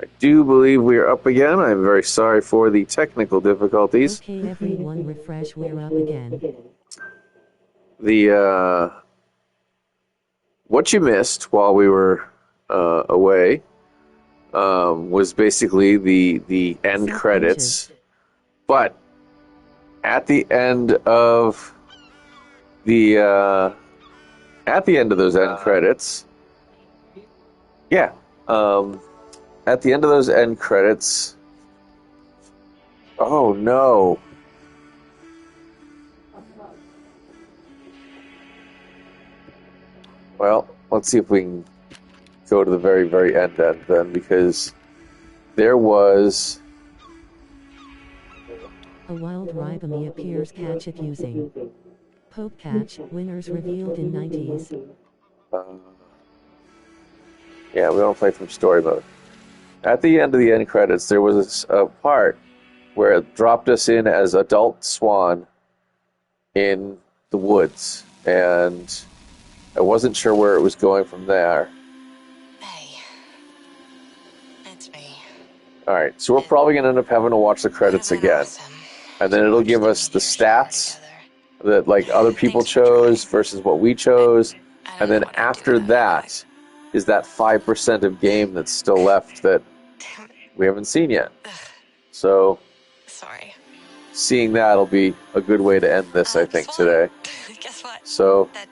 I do believe we are up again. I'm very sorry for the technical difficulties. Okay, everyone, refresh. We're up again. What you missed while we were away was basically the end credits. But at the end of those end credits, at the end of those end credits, oh no. Well, let's see if we can go to the very, very end then, because there was... A wild ribami appears. Catch it using Poke Catch. Winners revealed in 90s. Yeah, we don't play from story mode. At the end of the end credits, there was a part where it dropped us in as adult swan in the woods, and I wasn't sure where it was going from there. Hey, it's me. Alright, so we're probably going to end up having to watch the credits again. Awesome. And then it'll give us the stats that like other people chose versus what we chose. And then after that is that 5% of game that's still left that we haven't seen yet. So sorry. Seeing that'll be a good way to end this, I think, today. Guess what? So that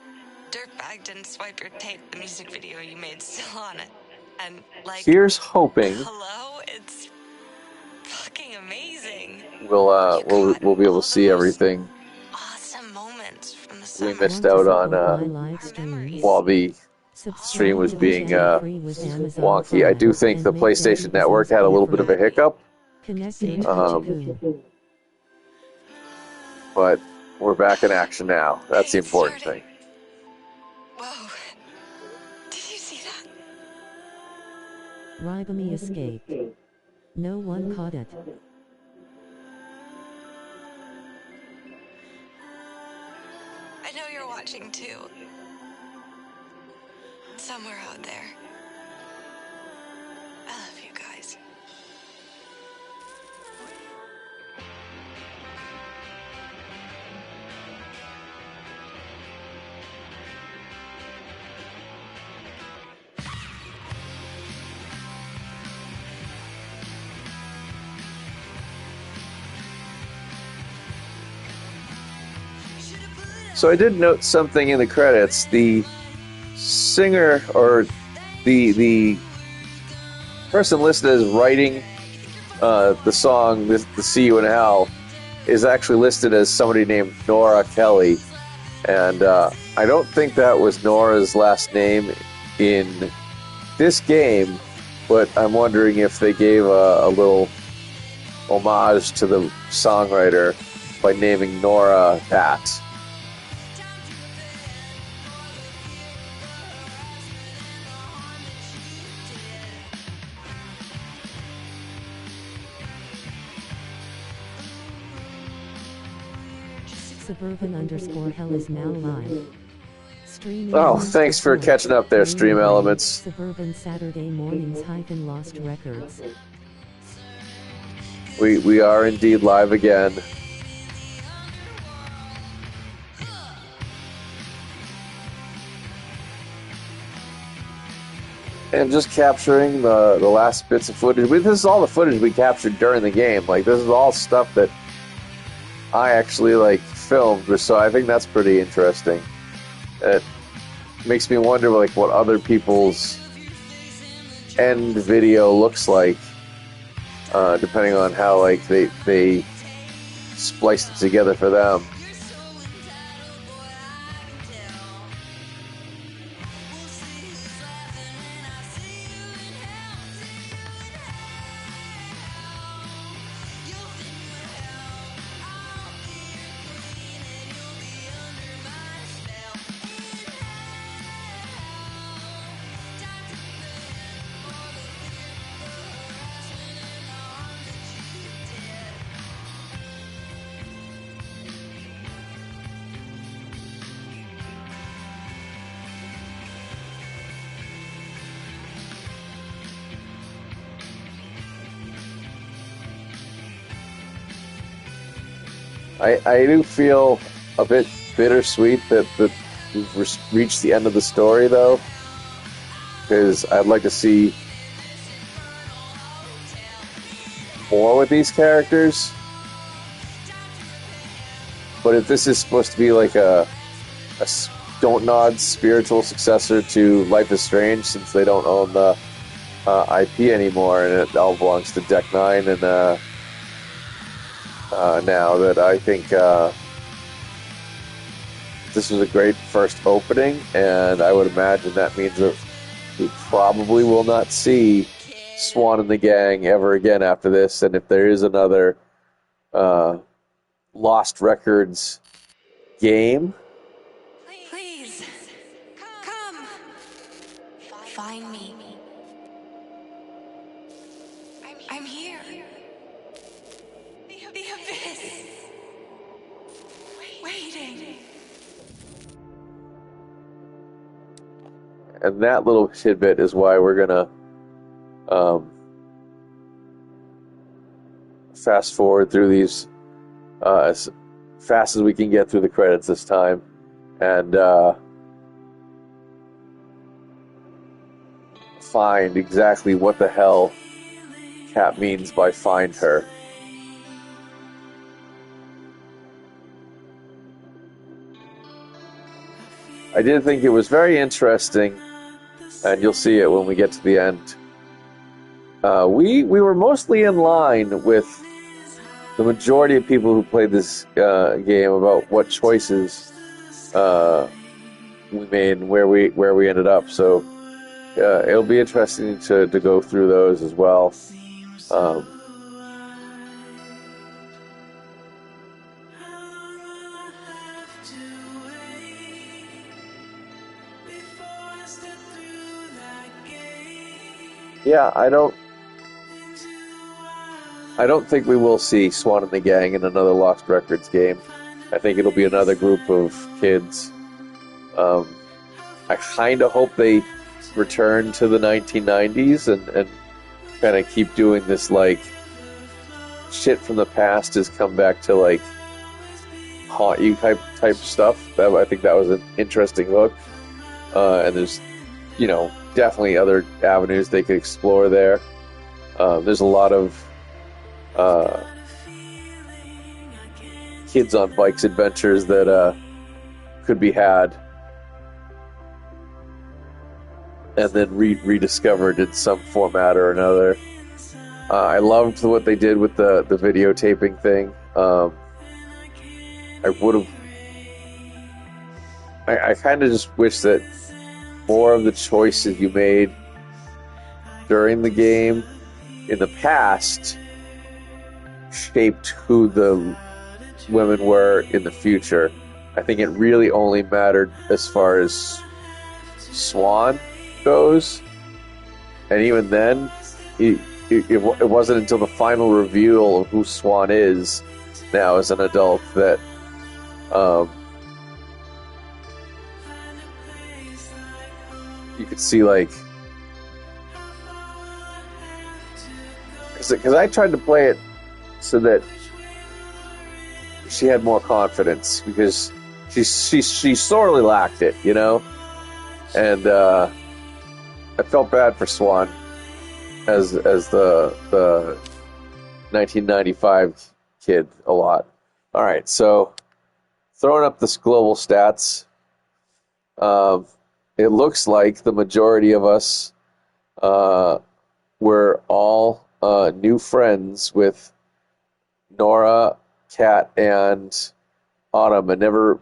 dirtbag didn't swipe your tape. The music video you made still on it. And like, here's hoping. Hello, it's fucking amazing. We'll be able to see everything Awesome moments from the summer. we missed out on while the stream was being wonky. I do think the PlayStation Network had a little bit of a hiccup. But we're back in action now. That's the important thing. Whoa. Did you see that? Ribami escaped. No one caught it. I know you're watching too. Somewhere out there. I love you guys. So I did note something in the credits. The singer or the person listed as writing the song "The See You in Hell" is actually listed as somebody named Nora Kelly, and I don't think that was Nora's last name in this game, but I'm wondering if they gave a little homage to the songwriter by naming Nora that. Suburban_hell is now live. Streaming. Oh, thanks for catching up there, Stream Elements. Suburban Saturday mornings -lost records. We are indeed live again. And just capturing the last bits of footage. This is all the footage we captured during the game. Like, this is all stuff that I actually filmed, so I think that's pretty interesting. It makes me wonder what other people's end video looks like, depending on how they spliced it together for them. I do feel a bit bittersweet that we've reached the end of the story, though, because I'd like to see more with these characters. But if this is supposed to be like a Don't Nod spiritual successor to Life is Strange, since they don't own the IP anymore, and it all belongs to Deck Nine, and now that I think this was a great first opening, and I would imagine that means that we probably will not see Swan and the gang ever again after this. And if there is another Lost Records game, Please, come. Find me. I'm here. The abyss. Waiting. and that little tidbit is why we're gonna fast forward through these as fast as we can get through the credits this time, and find exactly what the hell Kat means by find her. I did think it was very interesting, and you'll see it when we get to the end. We were mostly in line with the majority of people who played this game about what choices we made and where we ended up. So it'll be interesting to go through those as well. Yeah, I don't think we will see Swan and the gang in another Lost Records game. I think it'll be another group of kids. I kind of hope they return to the 1990s and kind of keep doing this, like, shit from the past has come back to, like, haunt you type stuff. I think that was an interesting hook. And there's, definitely other avenues they could explore there. There's a lot of kids on bikes adventures that could be had and then rediscovered in some format or another. I loved what they did with the videotaping thing. I kind of just wish that more of the choices you made during the game in the past shaped who the women were in the future. I think it really only mattered as far as Swan goes, and even then, it wasn't until the final reveal of who Swan is now as an adult that you could see, like, because I tried to play it so that she had more confidence, because she sorely lacked it, and I felt bad for Swan as the 1995 kid a lot. All right, so throwing up this global stats, it looks like the majority of us were all new friends with Nora, Kat, and Autumn, and never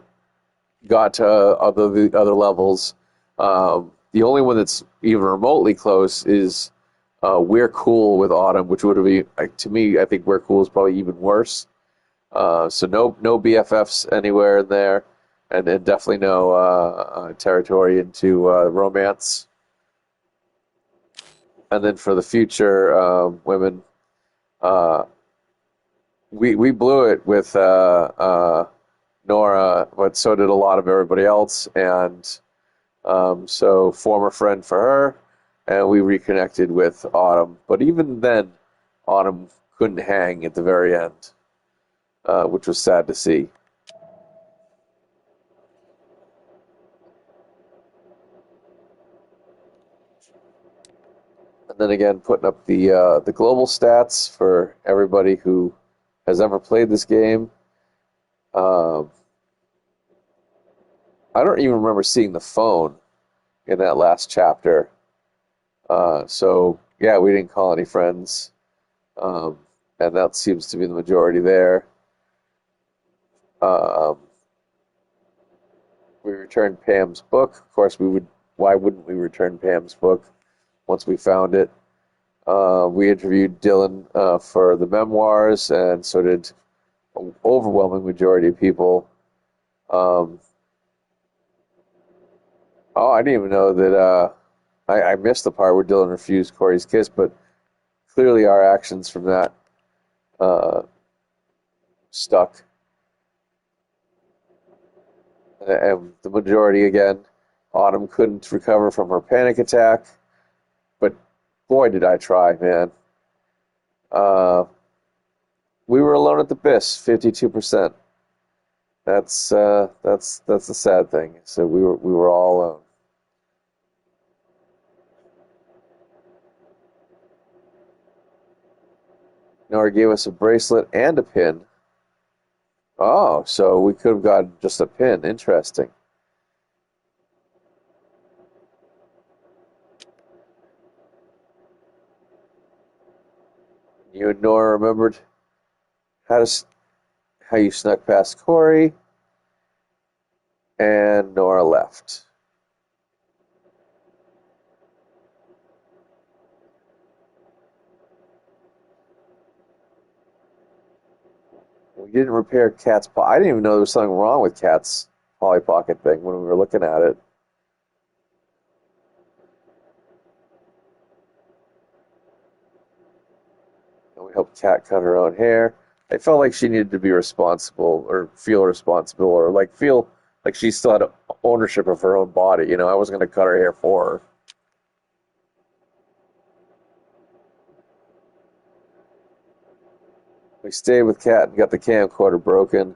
got to other levels. The only one that's even remotely close is We're Cool with Autumn, which would be, to me, I think We're Cool is probably even worse. So no BFFs anywhere in there, and definitely no territory into romance. And then for the future women, we blew it with Nora, but so did a lot of everybody else, and so former friend for her, and we reconnected with Autumn. But even then, Autumn couldn't hang at the very end. which was sad to see. And then again, putting up the global stats for everybody who has ever played this game. Um, I don't even remember seeing the phone in that last chapter. So yeah, we didn't call any friends, um, and that seems to be the majority there. Um, we returned Pam's book. Of course, we would. Why wouldn't we return Pam's book once we found it? We interviewed Dylan for the memoirs, and so did an overwhelming majority of people. Um, oh, I didn't even know that. I missed the part where Dylan refused Corey's kiss, but clearly our actions from that uh, stuck. And the majority again, Autumn couldn't recover from her panic attack, but boy, did I try, man. Uh, we were alone at the BIS, 52%. That's the sad thing. So we were all alone. Nora gave us a bracelet and a pin. Oh, so we could have gotten just a pin. Interesting. You and Nora remembered how to how you snuck past Corey, and Nora left. We didn't repair Cat's I didn't even know there was something wrong with Cat's Polly Pocket thing when we were looking at it. And we helped Cat cut her own hair. I felt like she needed to be responsible or feel responsible or like feel like she still had ownership of her own body. You know, I wasn't going to cut her hair for her. We stayed with Cat and got the camcorder broken.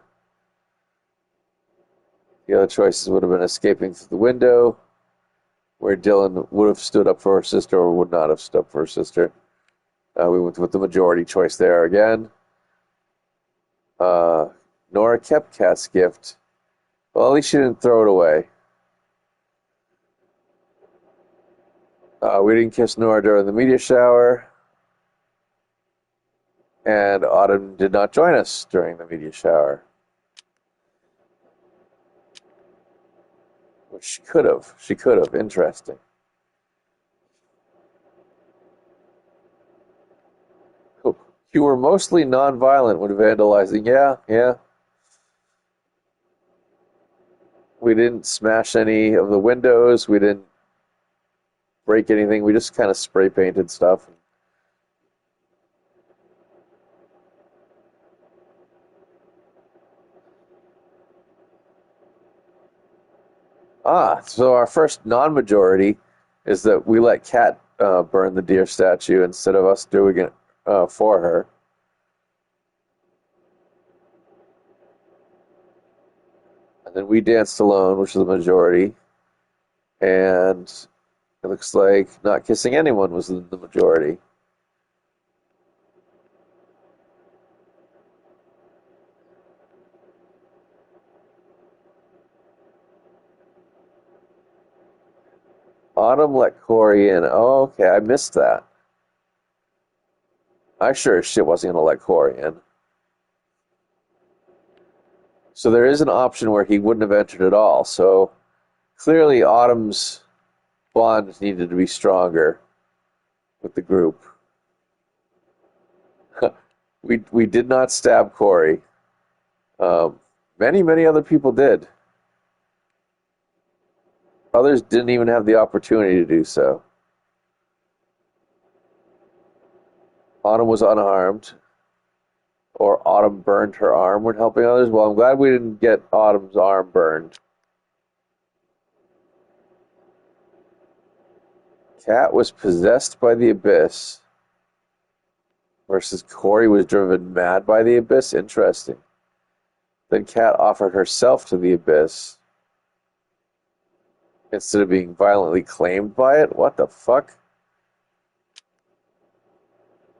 The other choices would have been escaping through the window, where Dylan would have stood up for her sister or would not have stood up for her sister. We went with the majority choice there again. Uh, Nora kept Cat's gift. Well, at least she didn't throw it away. We didn't kiss Nora during the media shower, and Autumn did not join us during the media shower, which she could have. She could have. Interesting. Oh, you were mostly non-violent when vandalizing. Yeah, yeah. We didn't smash any of the windows. We didn't break anything. We just kind of spray painted stuff. So our first non-majority is that we let Kat burn the deer statue instead of us doing it for her. And then we danced alone, which is the majority. And it looks like not kissing anyone was the majority. Autumn let Corey in. Oh, okay, I missed that. I sure as shit wasn't gonna let Corey in. So there is an option where he wouldn't have entered at all. So clearly Autumn's bond needed to be stronger with the group. We did not stab Corey. Many other people did. Others didn't even have the opportunity to do so. Autumn was unharmed, or Autumn burned her arm when helping others. Well, I'm glad we didn't get Autumn's arm burned. Cat was possessed by the abyss versus Corey was driven mad by the abyss. Interesting. Then Kat offered herself to the abyss instead of being violently claimed by it. What the fuck?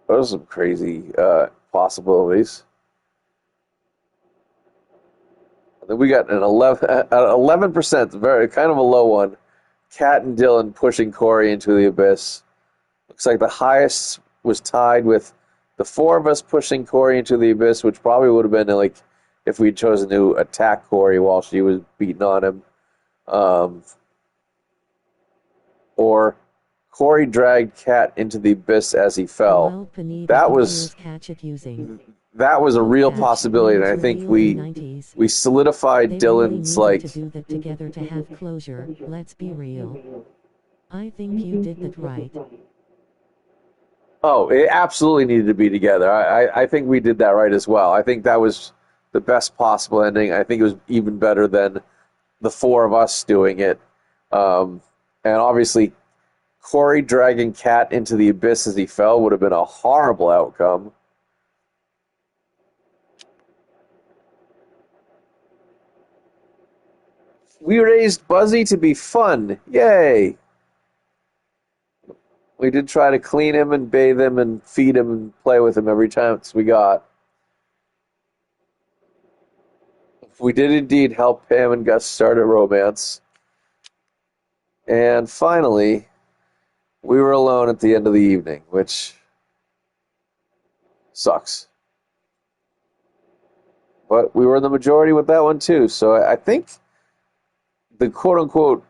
Those are some crazy possibilities. And then we got an 11%, very kind of a low one. Kat and Dylan pushing Corey into the abyss. Looks like the highest was tied with the four of us pushing Corey into the abyss, which probably would have been like if we'd chosen to attack Corey while she was beating on him. Or Corey dragged Kat into the abyss as he fell. Well, Panita That appears was catch it using. that was a real Catch possibility, and I winners think revealed in 90s. we solidified They really Dylan's needed like. to do that together to have closure, let's be real. I think you did that right. Oh, it absolutely needed to be together. I think we did that right as well. I think that was the best possible ending. I think it was even better than the four of us doing it. And obviously, Corey dragging Kat into the abyss as he fell would have been a horrible outcome. We raised Buzzy to be fun. Yay! We did try to clean him and bathe him and feed him and play with him every chance we got. We did indeed help Pam and Gus start a romance. And finally, we were alone at the end of the evening, which sucks. But we were in the majority with that one too. So I think the quote-unquote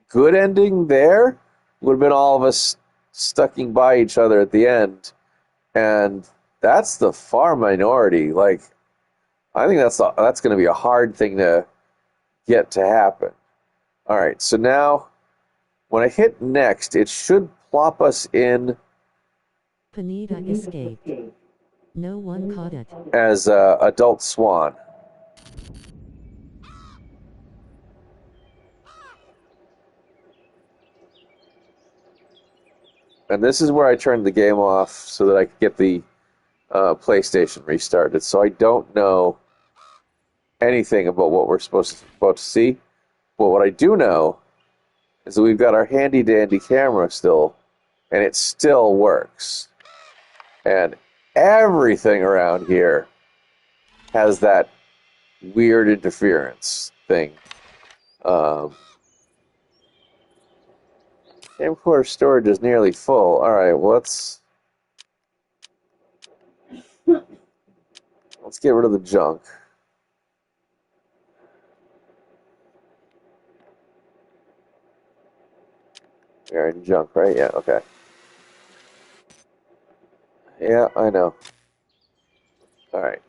good ending there would have been all of us stucking by each other at the end. And that's the far minority. Like, I think that's going to be a hard thing to get to happen. All right, so now when I hit next, it should plop us in Panita escaped. No one caught it. as Adult Swan. And this is where I turned the game off so that I could get the PlayStation restarted. So I don't know anything about what we're about to see. But what I do know is that we've got our handy dandy camera still, and it still works. And everything around here has that weird interference thing. Camcorder storage is nearly full. All right, well, let's get rid of the junk. You're in junk, right? Yeah, okay. Yeah, I know. All right.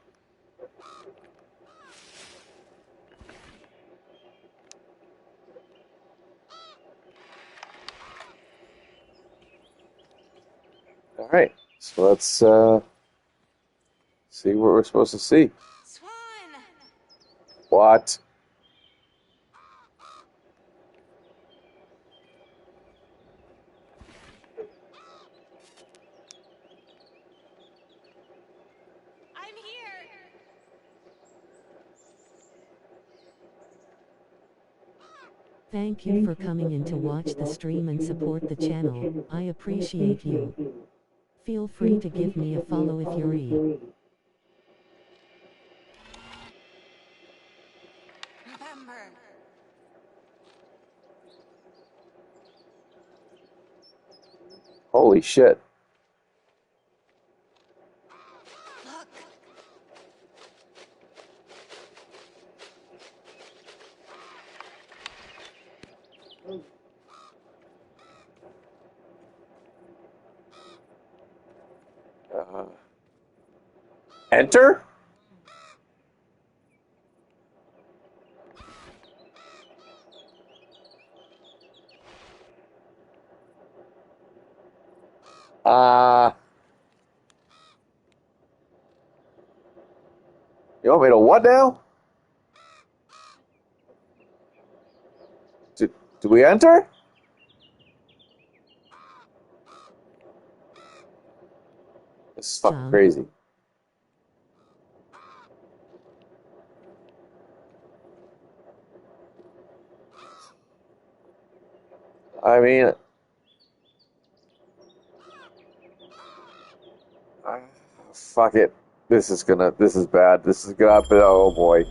All right. So let's see what we're supposed to see. Swan! What? I'm here! Thank you for coming in to watch the stream and support the channel. I appreciate you. Feel free to give me a follow if you're free. Remember, Holy shit. look! Enter? You want me to what now? Do we enter? This is fucking Jump. crazy. I mean, fuck it. This is bad. This is gonna, oh boy.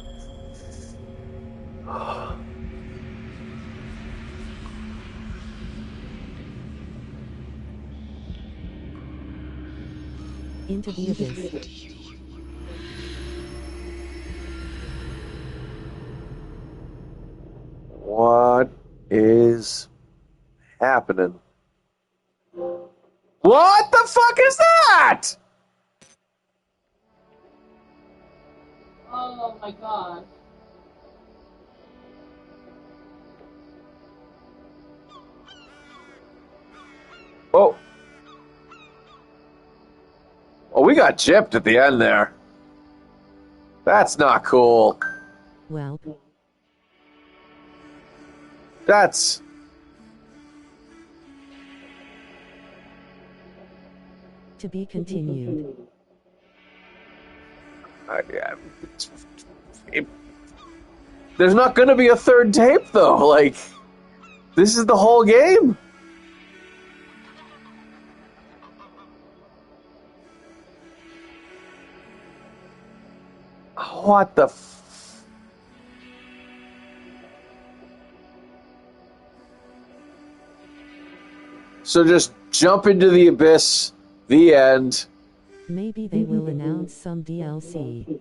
Into the abyss. What is happening? What the fuck is that? Oh my god. Oh. Oh, we got gypped at the end there. That's not cool. Well, That's... to be continued. There's not going to be a third tape, though. Like, this is the whole game. What the So just jump into the abyss. The end. Maybe they will announce some DLC.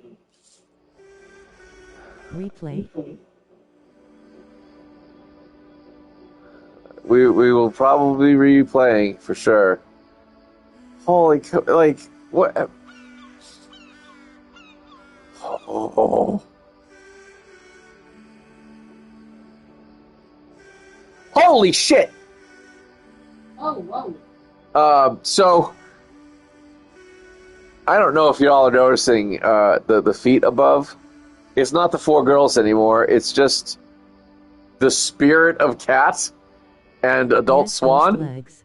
Replay? We will probably be replaying for sure. Holy, like, what? Oh. Holy shit! Oh, whoa. So I don't know if y'all are noticing the feet above. It's not the four girls anymore. It's just the spirit of Cat and adult Yes, Swan. those legs.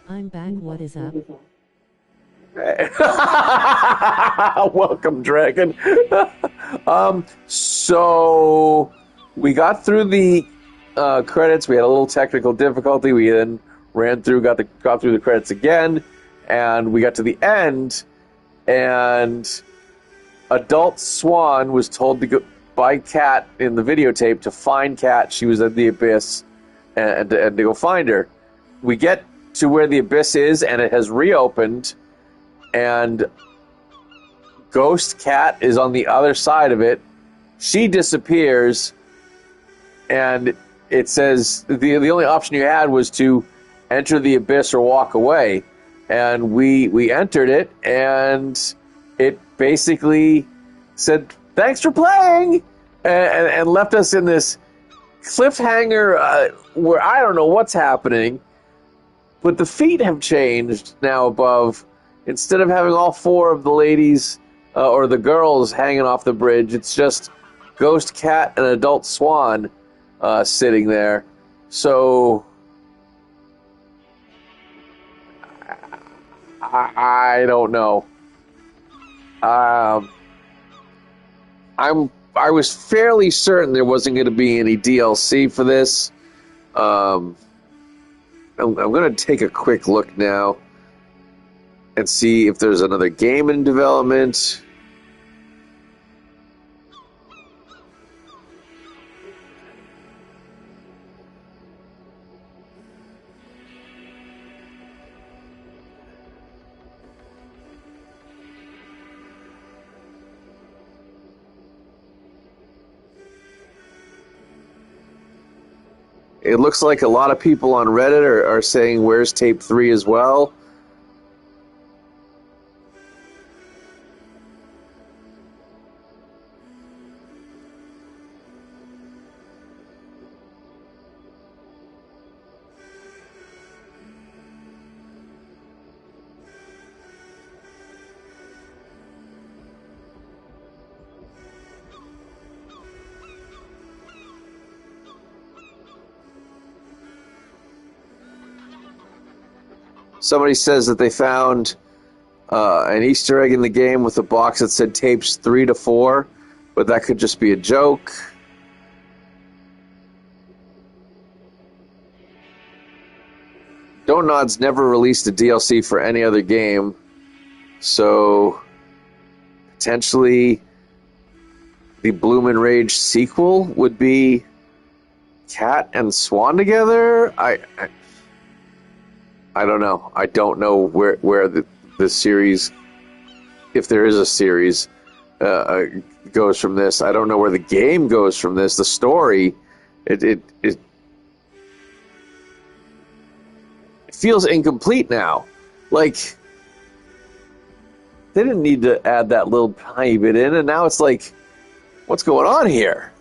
I'm back, what is up? Welcome, Dragon. So we got through the credits. We had a little technical difficulty. We then ran through, got through the credits again, and we got to the end. And adult Swan was told to go by Kat in the videotape to find Kat. She was in the abyss, and to go find her. We get to where the abyss is, and it has reopened. And Ghost Cat is on the other side of it. She disappears, and it says the only option you had was to enter the abyss or walk away. And we entered it, and it basically said, "Thanks for playing," and left us in this cliffhanger where I don't know what's happening. But the feet have changed now above. Instead of having all four of the ladies or the girls hanging off the bridge, it's just Ghost Cat and Adult Swan sitting there. So I don't know. I was fairly certain there wasn't going to be any DLC for this. I'm going to take a quick look now and see if there's another game in development. It looks like a lot of people on Reddit are saying, "Where's tape 3" as well. Somebody says that they found an Easter egg in the game with a box that said tapes 3 to 4, but that could just be a joke. Don't Nod's never released a DLC for any other game, so potentially the Bloomin' Rage sequel would be Cat and Swan together. I don't know. I don't know where the series, if there is a series, goes from this. I don't know where the game goes from this. The story, it feels incomplete now. Like, they didn't need to add that little tiny bit in, and now it's like, what's going on here?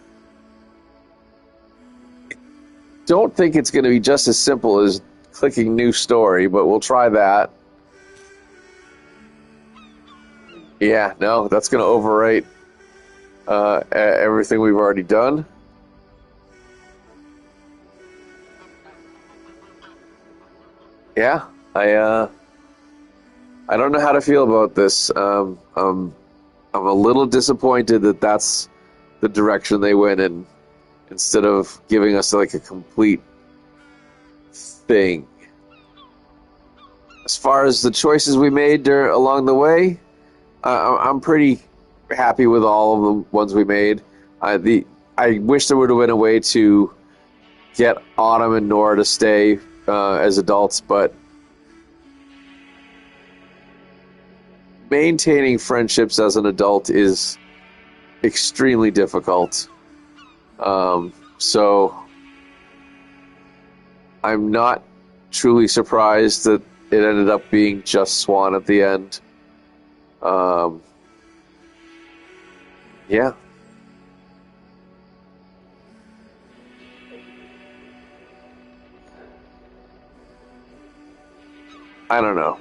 Don't think it's going to be just as simple as clicking new story, but we'll try that. Yeah, no, that's going to overwrite everything we've already done. Yeah, I don't know how to feel about this. I'm a little disappointed that that's the direction they went in, instead of giving us like a complete thing. As far as the choices we made along the way, I'm pretty happy with all of the ones we made. I wish there would have been a way to get Autumn and Nora to stay as adults, but maintaining friendships as an adult is extremely difficult. So I'm not truly surprised that it ended up being just Swan at the end. Yeah. I don't know.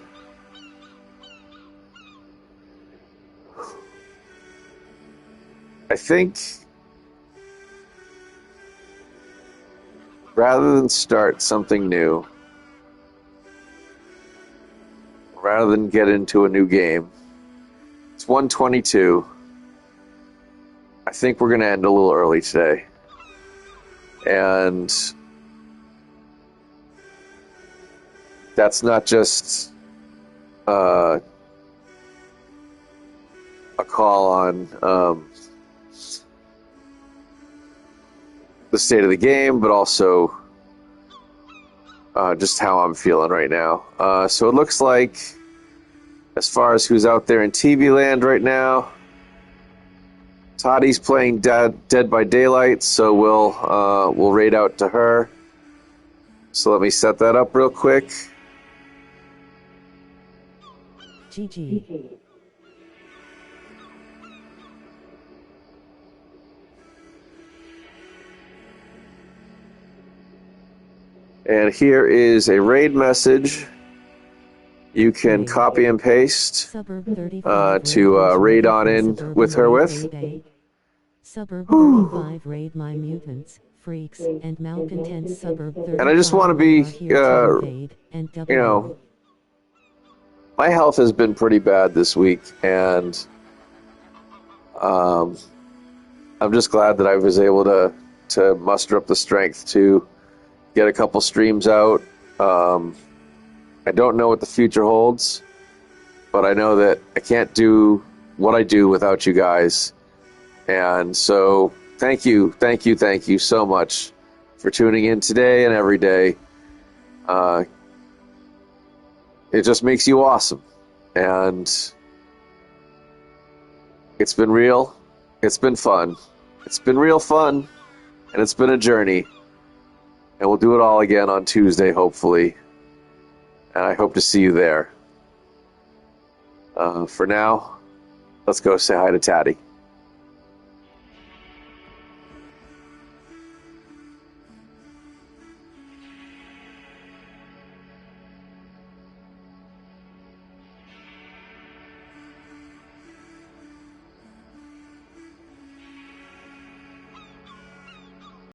I think rather than start something new, rather than get into a new game, it's 1:22. I think we're going to end a little early today. And that's not just a call on the state of the game, but also just how I'm feeling right now. So it looks like, as far as who's out there in TV land right now, Toddy's playing Dead by Daylight, so we'll raid out to her. So let me set that up real quick. GG. And here is a raid message. You can copy and paste to raid on in with her with. Suburb 35 raid my mutants, freaks, and malcontents. Suburb 35. And I just want to be, my health has been pretty bad this week, and I'm just glad that I was able to muster up the strength to get a couple streams out. I don't know what the future holds, but I know that I can't do what I do without you guys. And so thank you so much for tuning in today and every day. It just makes you awesome. And it's been real. It's been fun. It's been real fun. And it's been a journey. And we'll do it all again on Tuesday, hopefully. And I hope to see you there. For now, let's go say hi to Taddy.